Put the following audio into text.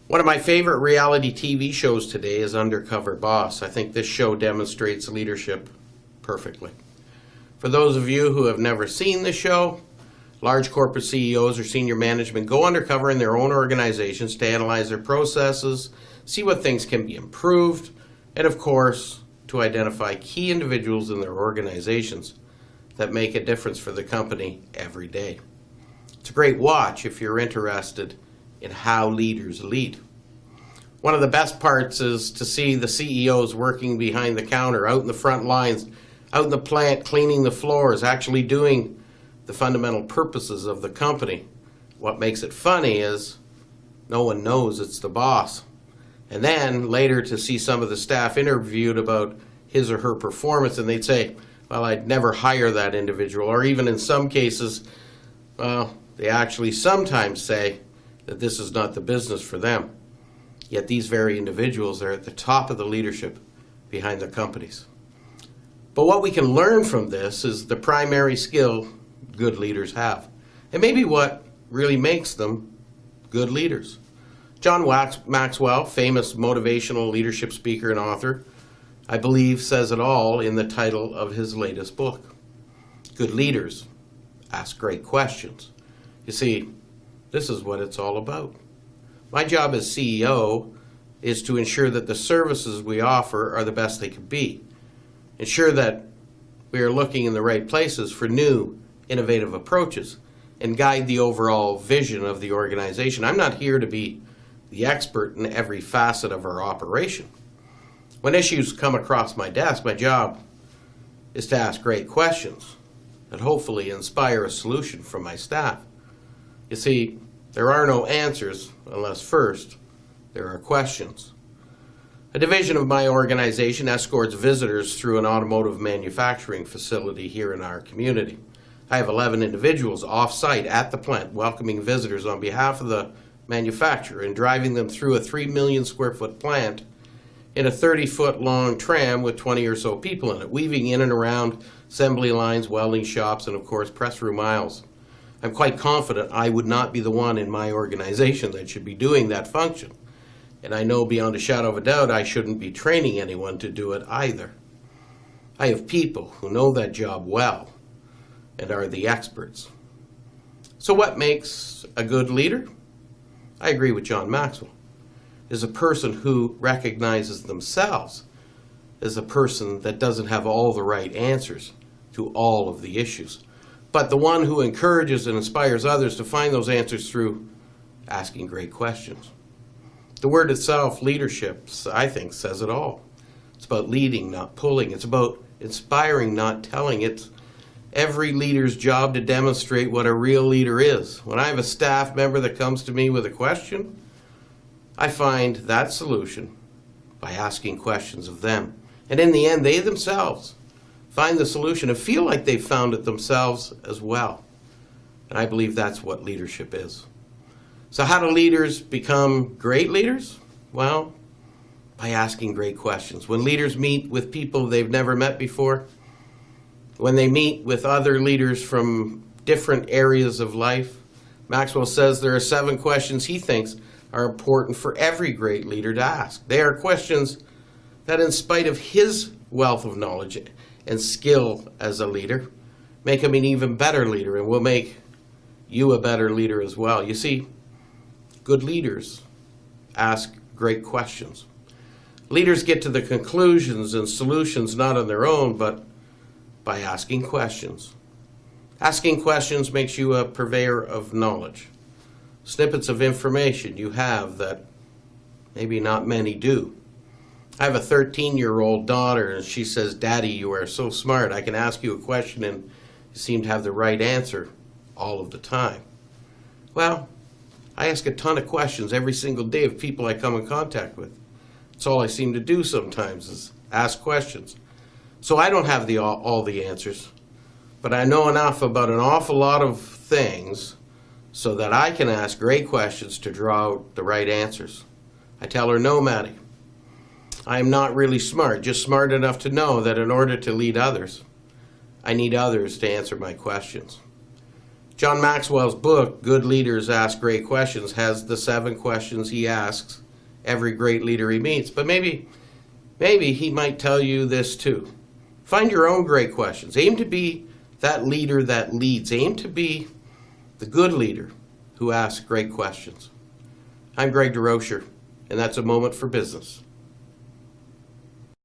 One of my favorite reality TV shows today is Undercover Boss. I think this show demonstrates leadership perfectly. For those of you who have never seen the show, large corporate CEOs or senior management go undercover in their own organizations to analyze their processes, see what things can be improved, and of course, to identify key individuals in their organizations that make a difference for the company every day. It's a great watch if you're interested in how leaders lead. One of the best parts is to see the CEOs working behind the counter, out in the front lines, out in the plant, cleaning the floors, actually doing the fundamental purposes of the company. What makes it funny is no one knows it's the boss. And then later to see some of the staff interviewed about his or her performance, and they'd say, well, I'd never hire that individual. Or even in some cases, well, they actually sometimes say that this is not the business for them. Yet these very individuals are at the top of the leadership behind their companies. But what we can learn from this is the primary skill good leaders have, and maybe what really makes them good leaders. John Maxwell, famous motivational leadership speaker and author, I believe says it all in the title of his latest book. Good leaders ask great questions. You see, this is what it's all about. My job as CEO is to ensure that the services we offer are the best they can be. Ensure that we are looking in the right places for new, innovative approaches and guide the overall vision of the organization. I'm not here to be the expert in every facet of our operation. When issues come across my desk, my job is to ask great questions that hopefully inspire a solution from my staff. You see, there are no answers unless first there are questions. A division of my organization escorts visitors through an automotive manufacturing facility here in our community. I have 11 individuals off-site at the plant welcoming visitors on behalf of the manufacturer and driving them through a 3 million square foot plant in a 30-foot long tram with 20 or so people in it, weaving in and around assembly lines, welding shops, and of course press room aisles. I'm quite confident I would not be the one in my organization that should be doing that function. And I know beyond a shadow of a doubt I shouldn't be training anyone to do it either. I have people who know that job well and are the experts. So what makes a good leader? I agree with John Maxwell. Is a person who recognizes themselves as a person that doesn't have all the right answers to all of the issues, but the one who encourages and inspires others to find those answers through asking great questions. The word itself, leadership, I think, says it all. It's about leading, not pulling. It's about inspiring, not telling. It's every leader's job to demonstrate what a real leader is. When I have a staff member that comes to me with a question, I find that solution by asking questions of them. And in the end, they themselves find the solution and feel like they've found it themselves as well. And I believe that's what leadership is. So how do leaders become great leaders? Well, by asking great questions. When leaders meet with people they've never met before, when they meet with other leaders from different areas of life, Maxwell says there are 7 questions he thinks are important for every great leader to ask. They are questions that, in spite of his wealth of knowledge and skill as a leader, make him an even better leader and will make you a better leader as well. You see, good leaders ask great questions. Leaders get to the conclusions and solutions not on their own, but by asking questions. Asking questions makes you a purveyor of knowledge. Snippets of information you have that maybe not many do. I have a 13-year-old daughter, and she says, "Daddy, you are so smart. I can ask you a question, and you seem to have the right answer all of the time." Well, I ask a ton of questions every single day of people I come in contact with. It's all I seem to do sometimes is ask questions. So I don't have all the answers, but I know enough about an awful lot of things so that I can ask great questions to draw out the right answers. I tell her, "No, Maddie, I am not really smart, just smart enough to know that in order to lead others, I need others to answer my questions." John Maxwell's book, Good Leaders Ask Great Questions, has the 7 questions he asks every great leader he meets. But maybe he might tell you this too. Find your own great questions. Aim to be that leader that leads. Aim to be the good leader who asks great questions. I'm Greg DeRocher, and that's A Moment for Business.